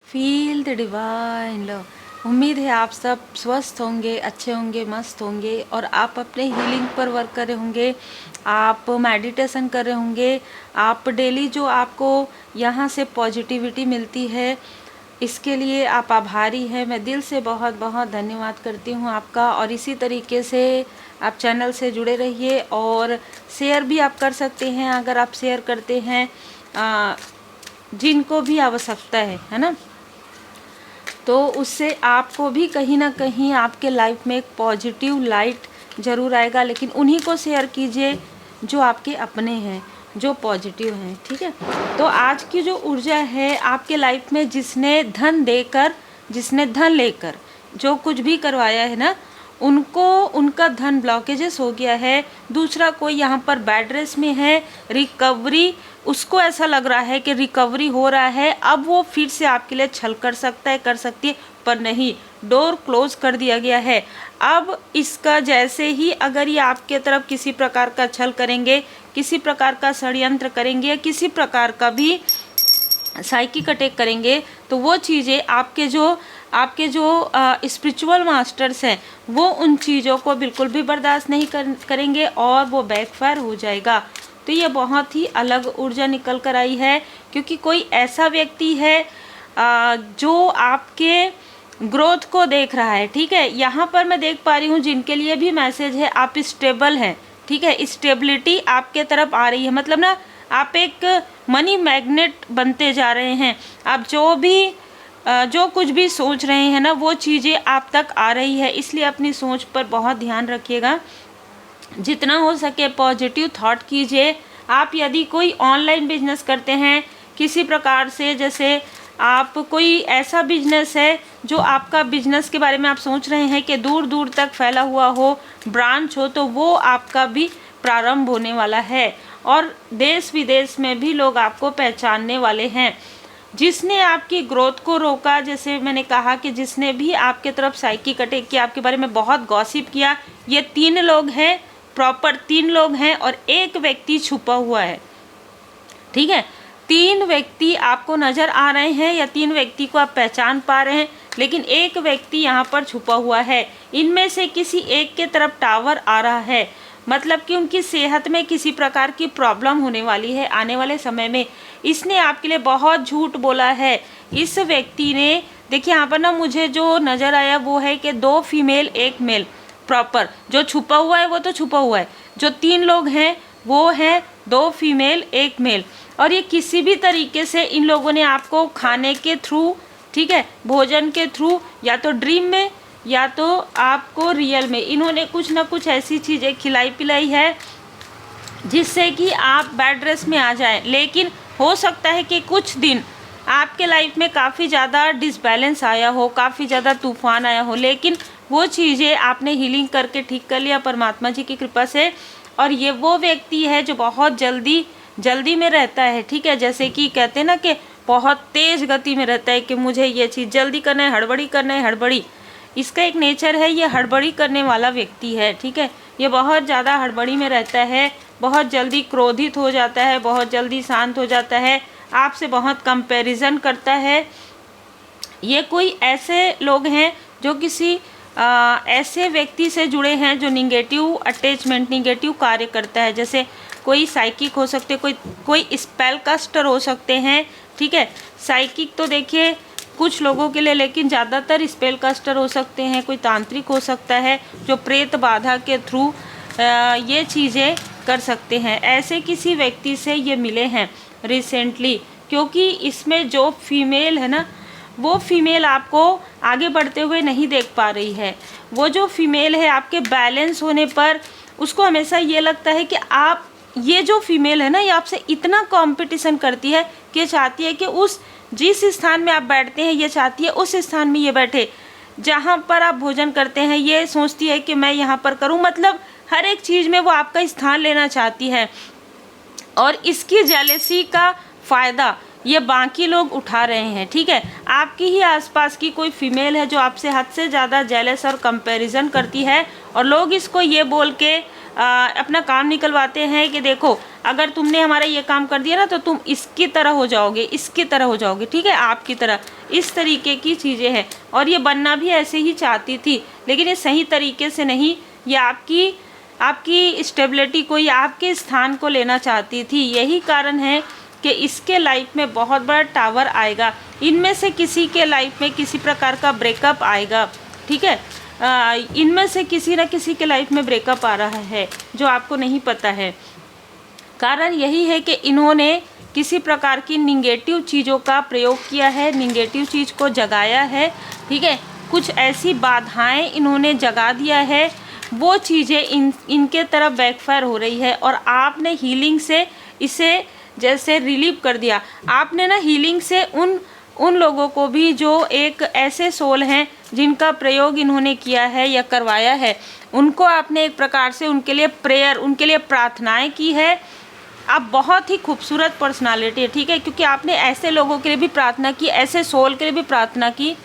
Feel the divine love. उम्मीद है आप सब स्वस्थ होंगे, अच्छे होंगे, मस्त होंगे और आप अपने हीलिंग पर वर्क कर रहे होंगे, आप मेडिटेशन कर रहे होंगे, आप डेली जो आपको यहाँ से पॉजिटिविटी मिलती है इसके लिए आप आभारी हैं। मैं दिल से बहुत बहुत धन्यवाद करती हूँ आपका। और इसी तरीके से आप चैनल से जुड़े रहिए और शेयर भी आप कर सकते हैं अगर आप शेयर करते हैं जिनको भी आवश्यकता है ना, तो उससे आपको भी कहीं ना कहीं आपके लाइफ में एक पॉजिटिव लाइट ज़रूर आएगा। लेकिन उन्हीं को शेयर कीजिए जो आपके अपने हैं, जो पॉजिटिव हैं, ठीक है। तो आज की जो ऊर्जा है आपके लाइफ में, जिसने धन देकर, जिसने धन लेकर जो कुछ भी करवाया है ना, उनको उनका धन ब्लॉकेजेस हो गया है। दूसरा कोई यहाँ पर बेड रेस्ट में है, रिकवरी, उसको ऐसा लग रहा है कि रिकवरी हो रहा है, अब वो फिर से आपके लिए छल कर सकता है, कर सकती है, पर नहीं, डोर क्लोज कर दिया गया है। अब इसका जैसे ही अगर ये आपके तरफ किसी प्रकार का छल करेंगे, किसी प्रकार का षड्यंत्र करेंगे, किसी प्रकार का भी साइकिक अटैक करेंगे, तो वो चीज़ें आपके जो स्पिरिचुअल मास्टर्स हैं वो उन चीज़ों को बिल्कुल भी बर्दाश्त नहीं करेंगे और वो बैकफायर हो जाएगा। तो ये बहुत ही अलग ऊर्जा निकल कर आई है, क्योंकि कोई ऐसा व्यक्ति है जो आपके ग्रोथ को देख रहा है, ठीक है। यहाँ पर मैं देख पा रही हूँ जिनके लिए भी मैसेज है, आप स्टेबल हैं, ठीक है, स्टेबिलिटी आपके तरफ आ रही है, मतलब ना आप एक मनी मैग्नेट बनते जा रहे हैं। आप जो कुछ भी सोच रहे हैं ना, वो चीज़ें आप तक आ रही है। इसलिए अपनी सोच पर बहुत ध्यान रखिएगा, जितना हो सके पॉजिटिव थॉट कीजिए। आप यदि कोई ऑनलाइन बिजनेस करते हैं किसी प्रकार से, जैसे आप कोई ऐसा बिजनेस है जो आपका बिजनेस के बारे में आप सोच रहे हैं कि दूर दूर तक फैला हुआ हो, ब्रांच हो, तो वो आपका भी प्रारंभ होने वाला है और देश विदेश में भी लोग आपको पहचानने वाले हैं। जिसने आपकी ग्रोथ को रोका, जैसे मैंने कहा कि जिसने भी आपके तरफ साइकिक अटैक किया, आपके बारे में बहुत गॉसिप किया, ये 3 लोग हैं, प्रॉपर 3 लोग हैं और एक व्यक्ति छुपा हुआ है, ठीक है। 3 व्यक्ति आपको नज़र आ रहे हैं या 3 व्यक्ति को आप पहचान पा रहे हैं, लेकिन एक व्यक्ति यहाँ पर छुपा हुआ है। इनमें से किसी एक के तरफ टावर आ रहा है, मतलब कि उनकी सेहत में किसी प्रकार की प्रॉब्लम होने वाली है आने वाले समय में। इसने आपके लिए बहुत झूठ बोला है। इस व्यक्ति ने, देखिए यहाँ पर ना मुझे जो नज़र आया वो है कि 2 फीमेल 1 मेल, प्रॉपर जो छुपा हुआ है वो तो छुपा हुआ है, जो 3 लोग हैं वो हैं 2 फीमेल 1 मेल। और ये किसी भी तरीके से इन लोगों ने आपको खाने के थ्रू, ठीक है, भोजन के थ्रू, या तो ड्रीम में या तो आपको रियल में, इन्होंने कुछ ना कुछ ऐसी चीज़ें खिलाई पिलाई है जिससे कि आप बेड रेस्ट में आ जाएं। लेकिन हो सकता है कि कुछ दिन आपके लाइफ में काफ़ी ज़्यादा डिसबैलेंस आया हो, काफ़ी ज़्यादा तूफान आया हो, लेकिन वो चीज़ें आपने हीलिंग करके ठीक कर लिया परमात्मा जी की कृपा से। और ये वो व्यक्ति है जो बहुत जल्दी में रहता है, ठीक है, जैसे कि कहते हैं ना कि बहुत तेज़ गति में रहता है कि मुझे ये चीज़ जल्दी करना है, हड़बड़ी करना है, हड़बड़ी, इसका एक नेचर है, ये हड़बड़ी करने वाला व्यक्ति है, ठीक है। ये बहुत ज़्यादा हड़बड़ी में रहता है, बहुत जल्दी क्रोधित हो जाता है, बहुत जल्दी शांत हो जाता है, आपसे बहुत कंपैरिजन करता है। ये कोई ऐसे लोग हैं जो किसी ऐसे व्यक्ति से जुड़े हैं जो निगेटिव अटैचमेंट, निगेटिव कार्य करता है, जैसे कोई साइकिक हो सकते, कोई स्पेल कास्टर हो सकते हैं, ठीक है। साइकिक तो देखिए कुछ लोगों के लिए, लेकिन ज़्यादातर स्पेल कास्टर हो सकते हैं, कोई तांत्रिक हो सकता है जो प्रेत बाधा के थ्रू ये चीज़ें कर सकते हैं। ऐसे किसी व्यक्ति से ये मिले हैं रिसेंटली, क्योंकि इसमें जो फीमेल है ना, वो फीमेल आपको आगे बढ़ते हुए नहीं देख पा रही है। वो जो फीमेल है आपके बैलेंस होने पर उसको हमेशा ये लगता है कि आप, ये जो फीमेल है ना, ये आपसे इतना कंपटीशन करती है कि चाहती है कि उस जिस स्थान में आप बैठते हैं ये चाहती है उस स्थान में ये बैठे, जहाँ पर आप भोजन करते हैं ये सोचती है कि मैं यहाँ पर करूँ, मतलब हर एक चीज़ में वो आपका स्थान लेना चाहती है। और इसकी जेलसी का फ़ायदा ये बाकी लोग उठा रहे हैं, ठीक है। आपकी ही आसपास की कोई फीमेल है जो आपसे हद से ज़्यादा जेलस और कंपैरिजन करती है, और लोग इसको ये बोल के अपना काम निकलवाते हैं कि देखो अगर तुमने हमारा ये काम कर दिया ना तो तुम इसकी तरह हो जाओगे, इसकी तरह हो जाओगे, ठीक है, आपकी तरह। इस तरीके की चीज़ें हैं और ये बनना भी ऐसे ही चाहती थी, लेकिन ये सही तरीके से नहीं, ये आपकी स्टेबिलिटी को या आपके स्थान को लेना चाहती थी। यही कारण है कि इसके लाइफ में बहुत बड़ा टावर आएगा। इनमें से किसी के लाइफ में किसी प्रकार का ब्रेकअप आएगा, ठीक है। इनमें से किसी न किसी के लाइफ में ब्रेकअप आ रहा है जो आपको नहीं पता है। कारण यही है कि इन्होंने किसी प्रकार की निगेटिव चीज़ों का प्रयोग किया है, निगेटिव चीज़ को जगाया है, ठीक है। कुछ ऐसी बाधाएं इन्होंने जगा दिया है, वो चीज़ें इनके तरफ बैकफायर हो रही है और आपने हीलिंग से इसे जैसे रिलीव कर दिया। आपने ना हीलिंग से उन लोगों को भी जो एक ऐसे सोल हैं जिनका प्रयोग इन्होंने किया है या करवाया है, उनको आपने एक प्रकार से उनके लिए प्रेयर, उनके लिए प्रार्थनाएं की है। आप बहुत ही खूबसूरत पर्सनालिटी है, ठीक है, क्योंकि आपने ऐसे लोगों के लिए भी प्रार्थना की, ऐसे सोल के लिए भी प्रार्थना की।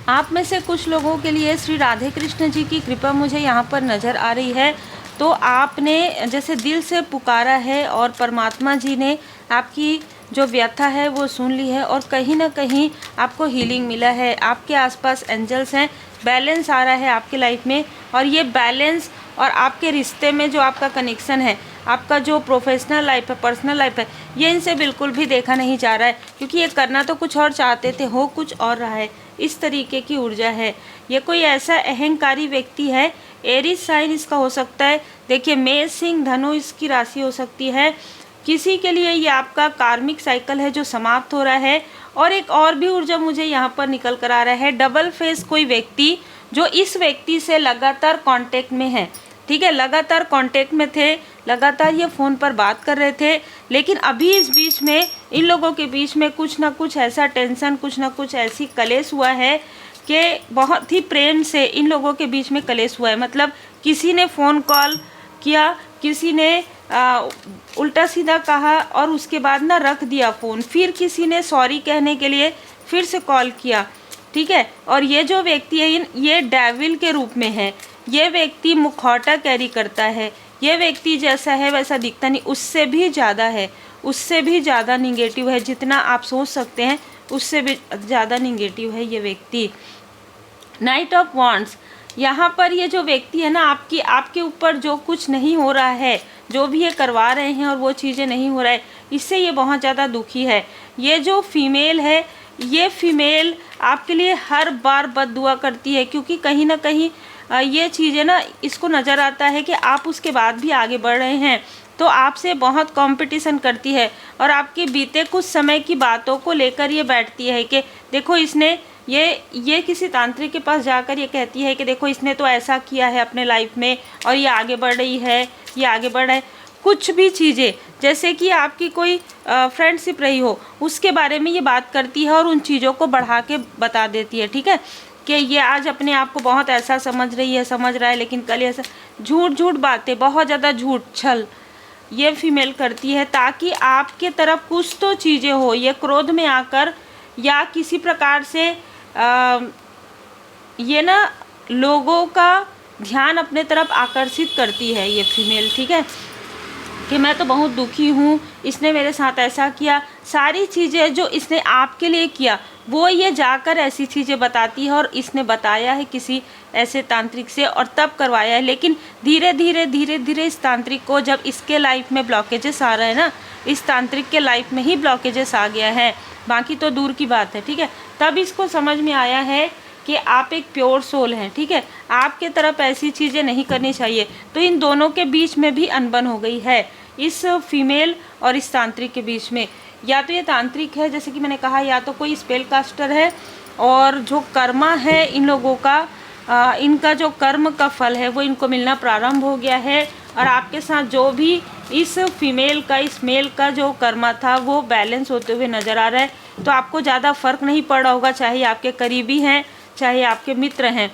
आप में से कुछ लोगों के लिए श्री राधे कृष्ण जी की कृपा मुझे यहाँ पर नज़र आ रही है। तो आपने जैसे दिल से पुकारा है और परमात्मा जी ने आपकी जो व्यथा है वो सुन ली है और कहीं ना कहीं आपको हीलिंग मिला है। आपके आसपास एंजल्स हैं, बैलेंस आ रहा है आपकी लाइफ में, और ये बैलेंस और आपके रिश्ते में जो आपका कनेक्शन है, आपका जो प्रोफेशनल लाइफ है, पर्सनल लाइफ है, ये इनसे बिल्कुल भी देखा नहीं जा रहा है, क्योंकि ये करना तो कुछ और चाहते थे, हो कुछ और रहा है। इस तरीके की ऊर्जा है। ये कोई ऐसा अहंकारी व्यक्ति है, एरीज साइन इसका हो सकता है। देखिए मेष, सिंह, धनु इसकी राशि हो सकती है। किसी के लिए ये आपका कार्मिक साइकिल है जो समाप्त हो रहा है। और एक और भी ऊर्जा मुझे यहाँ पर निकल कर आ रहा है, डबल फेस कोई व्यक्ति जो इस व्यक्ति से लगातार कांटेक्ट में है, ठीक है, लगातार कांटेक्ट में थे, लगातार ये फ़ोन पर बात कर रहे थे, लेकिन अभी इस बीच में इन लोगों के बीच में कुछ ना कुछ ऐसा टेंशन, कुछ ना कुछ ऐसी कलेश हुआ है कि बहुत ही प्रेम से इन लोगों के बीच में कलेश हुआ है। मतलब किसी ने फ़ोन कॉल किया, किसी ने उल्टा सीधा कहा और उसके बाद ना रख दिया फ़ोन, फिर किसी ने सॉरी कहने के लिए फिर से कॉल किया, ठीक है। और ये जो व्यक्ति है ये डेविल के रूप में है। ये व्यक्ति मुखौटा कैरी करता है। ये व्यक्ति जैसा है वैसा दिखता नहीं, उससे भी ज़्यादा है, उससे भी ज़्यादा निगेटिव है। जितना आप सोच सकते हैं उससे भी ज़्यादा निगेटिव है ये व्यक्ति। नाइट ऑफ वॉन्ड्स, यहाँ पर ये जो व्यक्ति है ना, आपके ऊपर जो कुछ नहीं हो रहा है, जो भी ये करवा रहे हैं और वो चीज़ें नहीं हो रहा है, इससे ये बहुत ज़्यादा दुखी है। ये जो फीमेल है, ये फीमेल आपके लिए हर बार बद्दुआ करती है, क्योंकि कहीं ना कहीं ये चीज़ें ना इसको नज़र आता है कि आप उसके बाद भी आगे बढ़ रहे हैं, तो आपसे बहुत कंपटीशन करती है और आपके बीते कुछ समय की बातों को लेकर ये बैठती है कि देखो इसने ये किसी तांत्रिक के पास जाकर ये कहती है कि देखो इसने तो ऐसा किया है अपने लाइफ में और ये आगे बढ़ रही है, ये आगे बढ़ रहा है। कुछ भी चीज़ें, जैसे कि आपकी कोई फ्रेंडशिप रही हो, उसके बारे में ये बात करती है और उन चीज़ों को बढ़ा के बता देती है, ठीक है, कि ये आज अपने आप को बहुत ऐसा समझ रहा है, लेकिन कल ऐसा झूठ बातें, बहुत ज़्यादा झूठ छल ये फीमेल करती है, ताकि आपके तरफ कुछ तो चीज़ें हो। ये क्रोध में आकर या किसी प्रकार से ये ना लोगों का ध्यान अपने तरफ आकर्षित करती है ये फीमेल, ठीक है, कि मैं तो बहुत दुखी हूँ, इसने मेरे साथ ऐसा किया। सारी चीज़ें जो इसने आपके लिए किया वो ये जाकर ऐसी चीज़ें बताती है, और इसने बताया है किसी ऐसे तांत्रिक से और तब करवाया है। लेकिन धीरे धीरे इस तांत्रिक को, जब इसके लाइफ में ब्लॉकेजेस आ रहे हैं ना, इस तांत्रिक के लाइफ में ही ब्लॉकेजेस आ गया है, बाकी तो दूर की बात है, ठीक है, तब इसको समझ में आया है कि आप एक प्योर सोल हैं, ठीक है, आपके तरफ ऐसी चीज़ें नहीं करनी चाहिए। तो इन दोनों के बीच में भी अनबन हो गई है, इस फीमेल और इस तांत्रिक के बीच में। या तो ये तांत्रिक है, जैसे कि मैंने कहा, या तो कोई स्पेल कास्टर है, और जो कर्मा है इन लोगों का, इनका जो कर्म का फल है वो इनको मिलना प्रारंभ हो गया है। और आपके साथ जो भी इस फीमेल का, इस मेल का जो कर्मा था वो बैलेंस होते हुए नज़र आ रहा है। तो आपको ज़्यादा फ़र्क नहीं पड़ रहा होगा, चाहे आपके करीबी हैं, चाहे आपके मित्र हैं,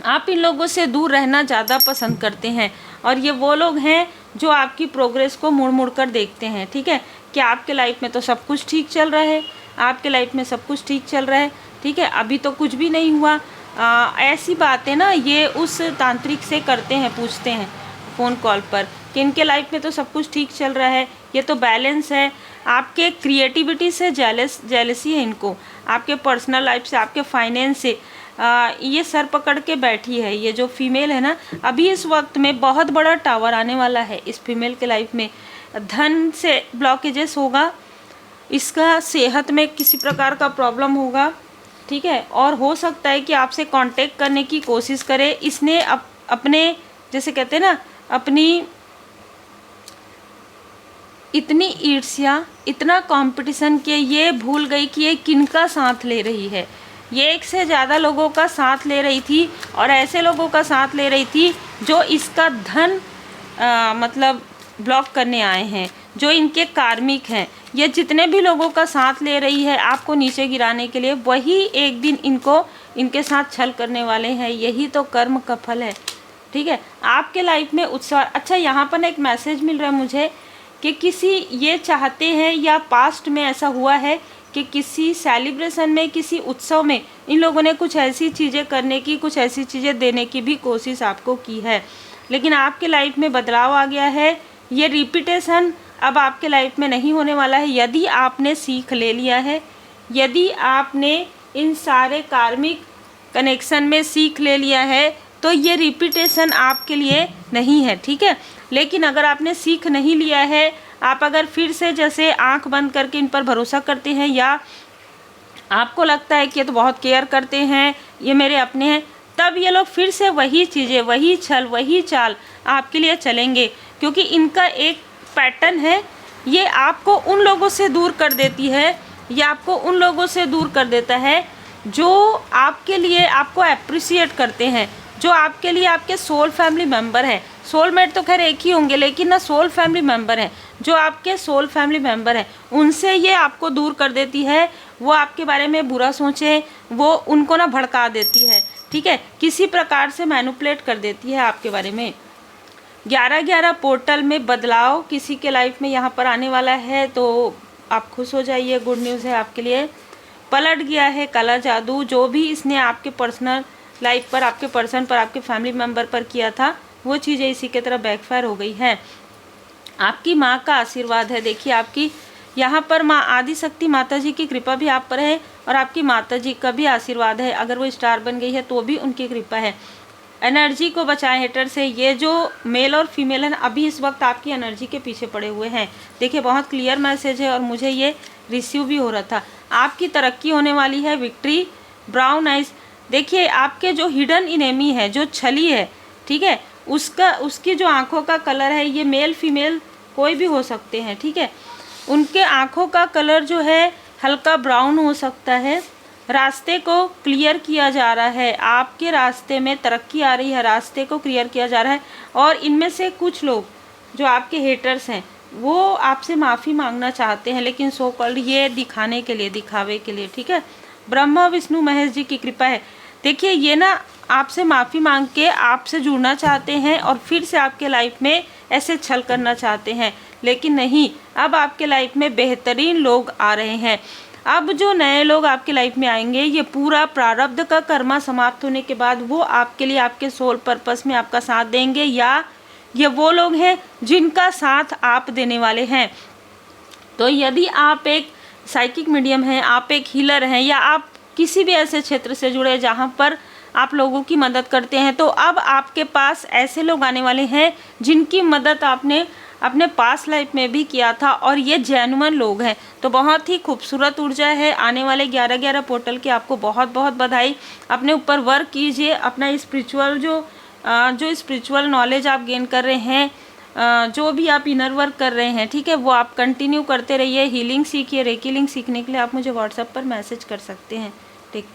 आप इन लोगों से दूर रहना ज़्यादा पसंद करते हैं। और ये वो लोग हैं जो आपकी प्रोग्रेस को मुड़ कर देखते हैं, ठीक है, कि आपके लाइफ में तो सब कुछ ठीक चल रहा है, आपके लाइफ में सब कुछ ठीक चल रहा है, ठीक है, अभी तो कुछ भी नहीं हुआ, ऐसी बातें ना ये उस तांत्रिक से करते हैं, पूछते हैं फ़ोन कॉल पर कि इनके लाइफ में तो सब कुछ ठीक चल रहा है, ये तो बैलेंस है। आपके क्रिएटिविटी से जेलसी है इनको, आपके पर्सनल लाइफ से, आपके फाइनेंस से। ये सर पकड़ के बैठी है। ये जो फीमेल है ना, अभी इस वक्त में बहुत बड़ा टावर आने वाला है इस फीमेल के लाइफ में। धन से ब्लॉकेजेस होगा, इसका सेहत में किसी प्रकार का प्रॉब्लम होगा, ठीक है। और हो सकता है कि आपसे कांटेक्ट करने की कोशिश करे। इसने अपने, जैसे कहते हैं ना, अपनी इतनी ईर्ष्या, इतना कंपटीशन कि ये भूल गई कि ये किनका साथ ले रही है। ये एक से ज़्यादा लोगों का साथ ले रही थी, और ऐसे लोगों का साथ ले रही थी जो इसका धन मतलब ब्लॉक करने आए हैं, जो इनके कार्मिक हैं। ये जितने भी लोगों का साथ ले रही है आपको नीचे गिराने के लिए, वही एक दिन इनके साथ छल करने वाले हैं। यही तो कर्म का फल है, ठीक है। आपके लाइफ में उत्साह। अच्छा, यहाँ पर एक मैसेज मिल रहा है मुझे कि किसी ये चाहते हैं, या पास्ट में ऐसा हुआ है कि किसी सेलिब्रेशन में, किसी उत्सव में इन लोगों ने कुछ ऐसी चीज़ें करने की, कुछ ऐसी चीज़ें देने की भी कोशिश आपको की है, लेकिन आपके लाइफ में बदलाव आ गया है। ये रिपीटेशन अब आपके लाइफ में नहीं होने वाला है। यदि आपने सीख ले लिया है, यदि आपने इन सारे कार्मिक कनेक्शन में सीख ले लिया है, तो ये रिपीटेशन आपके लिए नहीं है, ठीक है। लेकिन अगर आपने सीख नहीं लिया है, आप अगर फिर से जैसे आंख बंद करके इन पर भरोसा करते हैं, या आपको लगता है कि ये तो बहुत केयर करते हैं, ये मेरे अपने हैं, तब ये लोग फिर से वही चीज़ें, वही छल, वही चाल आपके लिए चलेंगे। क्योंकि इनका एक पैटर्न है, ये आपको उन लोगों से दूर कर देती है, ये आपको उन लोगों से दूर कर देता है जो आपके लिए आपको अप्रिशिएट करते हैं, जो आपके लिए आपके सोल फैमिली मेम्बर हैं। सोलमेट तो खैर एक ही होंगे, लेकिन ना सोल फैमिली मेम्बर हैं, जो आपके सोल फैमिली मेम्बर हैं, उनसे ये आपको दूर कर देती है। वो आपके बारे में बुरा सोचें, वो उनको ना भड़का देती है, ठीक है। किसी प्रकार से मैनिपुलेट कर देती है आपके बारे में। 11/11 पोर्टल में बदलाव किसी के लाइफ में यहाँ पर आने वाला है, तो आप खुश हो जाइए, गुड न्यूज़ है आपके लिए। पलट गया है काला जादू, जो भी इसने आपके पर्सनल लाइफ पर, आपके पर्सन पर, आपके फैमिली मेम्बर पर किया था, वो चीज़ें इसी की तरह बैकफायर हो गई है। आपकी माँ का आशीर्वाद है। देखिए, आपकी यहाँ पर माँ आदिशक्ति माता जी की कृपा भी आप पर है, और आपकी माता जी का भी आशीर्वाद है। अगर वो स्टार बन गई है तो भी उनकी कृपा है। एनर्जी को बचाएं हेटर से। ये जो मेल और फीमेल है ना, अभी इस वक्त आपकी एनर्जी के पीछे पड़े हुए हैं। देखिए, बहुत क्लियर मैसेज है, और मुझे ये रिसीव भी हो रहा था। आपकी तरक्की होने वाली है। Victory, brown eyes. देखिए, आपके जो हिडन इनेमी है, जो छली है, ठीक है, उसकी जो आँखों का कलर है, ये मेल फीमेल कोई भी हो सकते हैं, ठीक है। उनके आँखों का कलर जो है हल्का ब्राउन हो सकता है। रास्ते को क्लियर किया जा रहा है, आपके रास्ते में तरक्की आ रही है, रास्ते को क्लियर किया जा रहा है। और इनमें से कुछ लोग जो आपके हेटर्स हैं, वो आपसे माफ़ी मांगना चाहते हैं, लेकिन सो कॉल्ड ये दिखाने के लिए, दिखावे के लिए, ठीक है। ब्रह्मा विष्णु महेश जी की कृपा है। देखिए, ये ना आपसे माफ़ी मांग के आपसे जुड़ना चाहते हैं, और फिर से आपके लाइफ में ऐसे छल करना चाहते हैं, लेकिन नहीं, अब आपके लाइफ में बेहतरीन लोग आ रहे हैं। अब जो नए लोग आपकी लाइफ में आएंगे, ये पूरा प्रारब्ध का कर्मा समाप्त होने के बाद वो आपके लिए, आपके सोल पर्पस में आपका साथ देंगे, या ये वो लोग हैं जिनका साथ आप देने वाले हैं। तो यदि आप एक साइकिक मीडियम हैं, आप एक हीलर हैं, या आप किसी भी ऐसे क्षेत्र से जुड़े जहाँ पर आप लोगों की मदद करते हैं, तो अब आपके पास ऐसे लोग आने वाले हैं जिनकी मदद आपने अपने पास लाइफ में भी किया था, और ये जेन्युइन लोग हैं। तो बहुत ही खूबसूरत ऊर्जा है आने वाले 11/11 पोर्टल की। आपको बहुत बहुत बधाई। अपने ऊपर वर्क कीजिए, अपना स्पिरिचुअल जो स्पिरिचुअल नॉलेज आप गेन कर रहे हैं, जो भी आप इनर वर्क कर रहे हैं, ठीक है, वो आप कंटिन्यू करते रहिए। हीलिंग सीखिए। रेकी लिंक सीखने के लिए आप मुझे व्हाट्सएप पर मैसेज कर सकते हैं।